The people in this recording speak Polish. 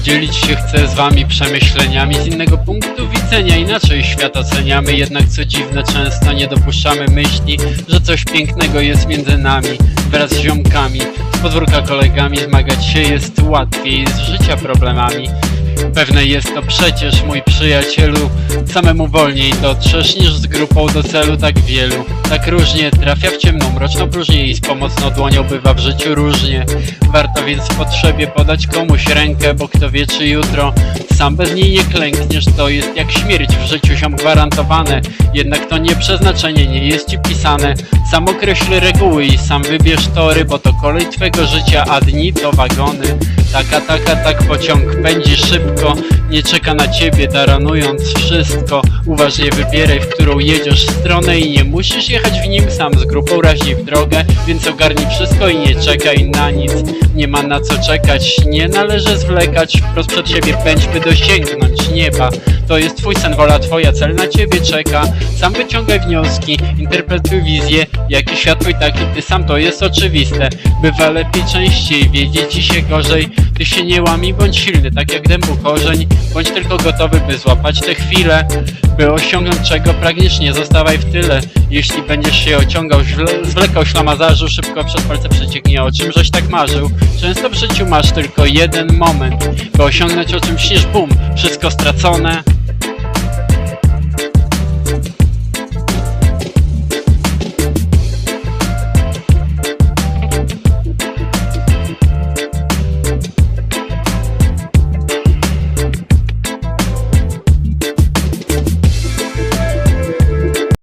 Podzielić się chcę z wami przemyśleniami z innego punktu widzenia. Inaczej świat oceniamy, jednak co dziwne często nie dopuszczamy myśli, że coś pięknego jest między nami. Wraz z ziomkami, z podwórka kolegami zmagać się jest łatwiej, z życia problemami. Pewne jest to przecież, mój przyjacielu, samemu wolniej dotrzesz niż z grupą do celu tak wielu. Tak różnie trafia w ciemną, mroczną próżnię i z pomocną dłonią bywa w życiu różnie. Warto więc w potrzebie podać komuś rękę, bo kto wie czy jutro sam bez niej nie klękniesz. To jest jak śmierć w życiu ziom gwarantowane, jednak to nie przeznaczenie, nie jest ci pisane. Sam określ reguły i sam wybierz tory, bo to kolej twego życia, a dni to wagony. Tak pociąg pędzi szybko, nie czeka na ciebie, taranując wszystko. Uważnie wybieraj, w którą jedziesz stronę i nie musisz jechać w nim sam, z grupą raźniej w drogę, więc ogarnij wszystko i nie czekaj na nic. Nie ma na co czekać, nie należy zwlekać, wprost przed siebie pędź, by dosięgnąć nieba. To jest twój sen, wola twoja, cel na ciebie czeka. Sam wyciągaj wnioski, interpretuj wizję, jaki świat twój taki ty sam, to jest oczywiste. Bywa lepiej częściej, wiedzie ci się gorzej. Ty się nie łamij, bądź silny, tak jak dębu korzeń. Bądź tylko gotowy, by złapać tę chwilę, by osiągnąć czego pragniesz, nie zostawaj w tyle. Jeśli będziesz się ociągał, zwlekał ślamazarzu, szybko przez palce przecieknie, o czym żeś tak marzył. Często w życiu masz tylko jeden moment, by osiągnąć o czym śnisz, bum, wszystko stracone.